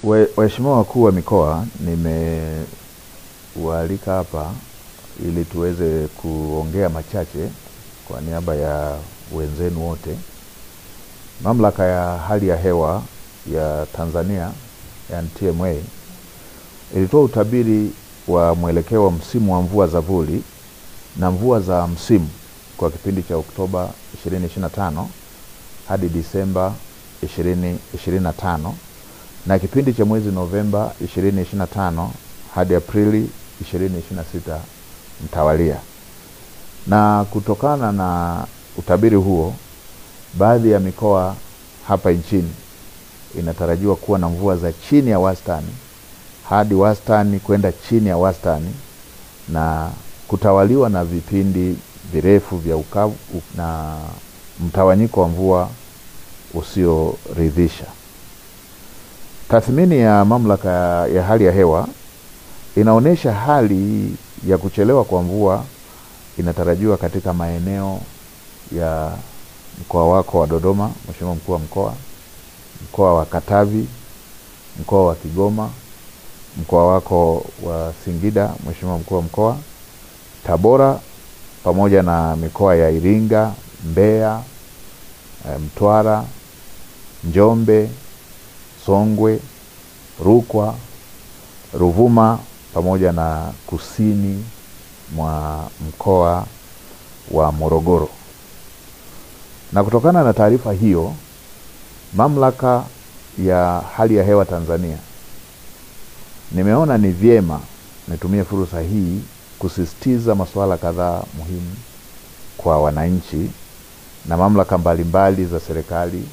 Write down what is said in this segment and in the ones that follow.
Waheshimiwa wakuu wa mikoa, nimewaalika hapa ili tuweze kuongea machache kwa niaba ya wenzenu wote. Mamlaka ya hali ya hewa ya Tanzania, yani TMA, ilitoa utabiri wa mwelekeo wa msimu wa mvua za vuli na mvua za msimu kwa kipindi cha Oktoba 2025 hadi Disemba 2025 na kipindi cha mwezi Novemba 2025 hadi Aprili 2026 mtawalia. Na kutokana na utabiri huo, baadhi ya mikoa hapa nchini inatarajiwa kuwa na mvua za chini ya wastani hadi wastani kwenda chini ya wastani, na kutawaliwa na vipindi virefu vya ukavu na mtawanyiko wa mvua usioridhisha. Tathmini ya mamlaka ya hali ya hewa inaonesha hali ya kuchelewa kwa mvua inatarajiwa katika maeneo ya mkoa wako wa Dodoma, Mheshimiwa Mkuu wa Mkoa, mkoa wa Katavi, mkoa wa Kigoma, mkoa wako wa Singida, Mheshimiwa Mkuu wa Mkoa, Tabora, pamoja na mikoa ya Iringa, Mbeya, Mtwara, Njombe, Songwe, Rukwa, Ruvuma, pamoja na kusini mwa mkoa wa Morogoro. Na kutokana na taarifa hiyo, mamlaka ya hali ya hewa Tanzania nimeona ni vyema nitumie fursa hii kusisitiza masuala kadhaa muhimu kwa wananchi na mamlaka mbalimbali za serikali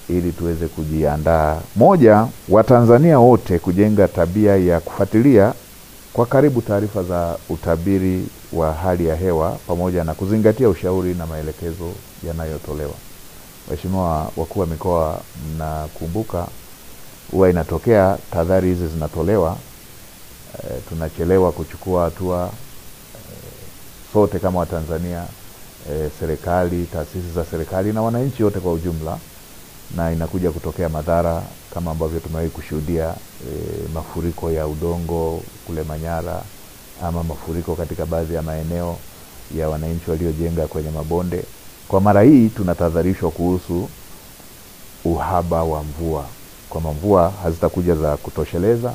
ili tuweze kujiandaa. Moja, Watanzania wote kujenga tabia ya kufuatilia kwa karibu taarifa za utabiri wa hali ya hewa pamoja na kuzingatia ushauri na maelekezo yanayotolewa. Waheshimiwa wakuu wa mikoa, mnakumbuka huwa inatokea tahadhari hizi zinatolewa, tunachelewa kuchukua hatua sote kama Watanzania, serikali, taasisi za serikali na wananchi wote kwa ujumla, na inakuja kutokea madhara kama ambavyo tumewahi kushuhudia, mafuriko ya udongo kule Manyara, ama mafuriko katika baadhi ya maeneo ya wananchi waliojenga kwenye mabonde. Kwa mara hii tunatahadharishwa kuhusu uhaba wa mvua, kwa mvua hazitakuja za kutosheleza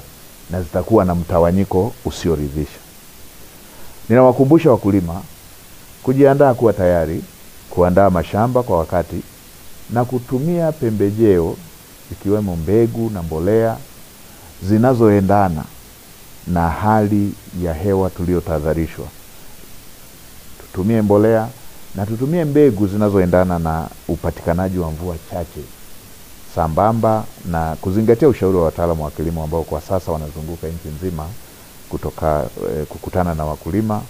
na zitakuwa na mtawanyiko usioridhisha. Ninawakumbusha wakulima kujiandaa kuwa tayari, kuandaa mashamba kwa wakati na kutumia pembejeo ikiwemo mbegu na mbolea zinazoendana na hali ya hewa tuliyotahadharishwa. Tutumie mbolea na tutumie mbegu zinazoendana na upatikanaji wa mvua chache, sambamba na kuzingatia ushauri wa wataalamu wa kilimo ambao kwa sasa wanazunguka nchi nzima kukutana na wakulima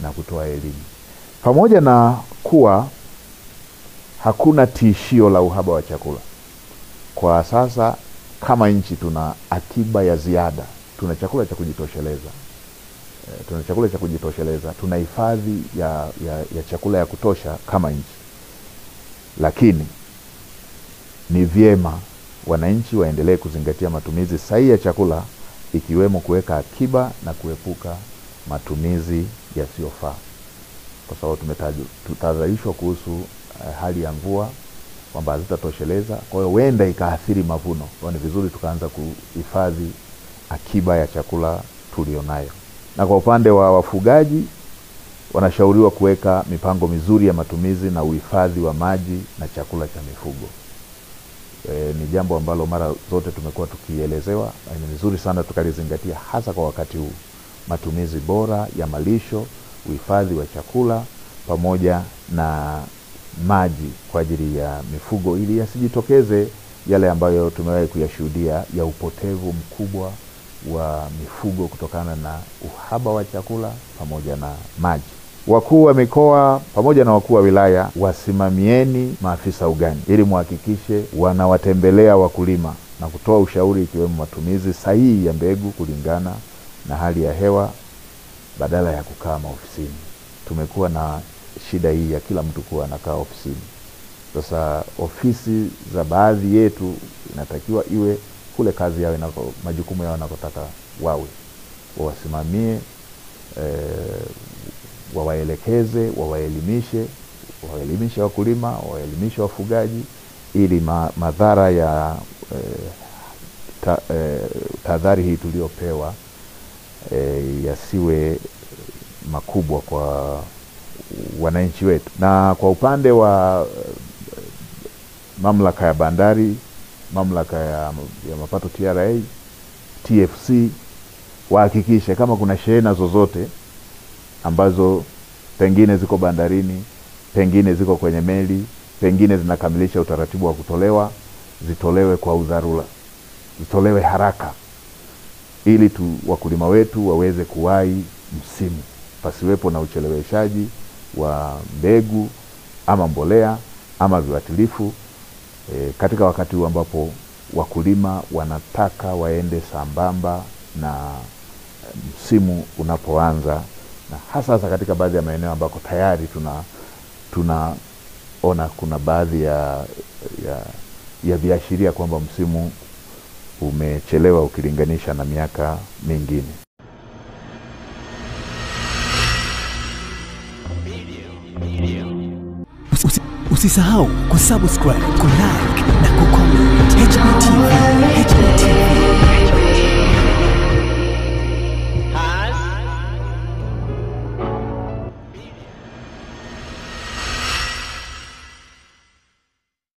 na kutoa elimu. Pamoja na kuwa hakuna tishio la uhaba wa chakula, kwa sasa kama nchi tuna akiba ya ziada, tuna chakula cha kujitosheleza, tuna hifadhi ya chakula ya kutosha kama nchi. Lakini ni vyema wananchi waendelee kuzingatia matumizi sahihi ya chakula, ikiwemo kuweka akiba na kuepuka matumizi yasiyofaa, kwa sababu tumetahadharishwa kuhusu hali ya mvua kwamba hazitatosheleza, kwa hiyo huenda ikaathiri mavuno. Kwa ni vizuri tukaanza kuhifadhi akiba ya chakula tulionayo. Na kwa upande wa wafugaji, wanashauriwa kuweka mipango mizuri ya matumizi na uhifadhi wa maji na chakula cha mifugo. Ni jambo ambalo mara zote tumekuwa tukielezewa, na ni vizuri sana tukalizingatia hasa kwa wakati huu. Matumizi bora ya malisho, uhifadhi wa chakula pamoja na maji kwa ajili ya mifugo, ili yasijitokeze yale ambayo tumewahi kuyashuhudia ya upotevu mkubwa wa mifugo kutokana na uhaba wa chakula pamoja na maji. Wakuu wa mikoa pamoja na wakuu wa wilaya, wasimamieni maafisa ugani ili muhakikishe wanawatembelea wakulima na kutoa ushauri ikiwemo matumizi sahihi ya mbegu kulingana na hali ya hewa badala ya kukaa maofisini. Tumekuwa na shida hii ya kila mtu kuwa anakaa ofisini. Sasa ofisi za baadhi yetu inatakiwa iwe kule kazi yao majukumu yao yanapotaka wawasimamie, wawaelekeze, wawaelimishe wakulima, wawaelimishe wafugaji, ili madhara ya tahadhari hii tuliopewa yasiwe makubwa kwa wananchi wetu. Na kwa upande wa mamlaka ya bandari, mamlaka ya mapato TRA, TFC, wahakikishe kama kuna shehena zozote ambazo pengine ziko bandarini, pengine ziko kwenye meli, pengine zinakamilisha utaratibu wa kutolewa, zitolewe kwa udharura, zitolewe haraka, ili wakulima wetu waweze kuwahi msimu, pasiwepo na ucheleweshaji wa mbegu ama mbolea ama viuatilifu katika wakati huu ambapo wakulima wanataka waende sambamba na msimu unapoanza, na hasa katika baadhi ya maeneo ambako tayari tunaona kuna baadhi ya viashiria kwamba msimu umechelewa ukilinganisha na miaka mingine. Usisahau kusubscribe, kulike na kucomment. HBTV.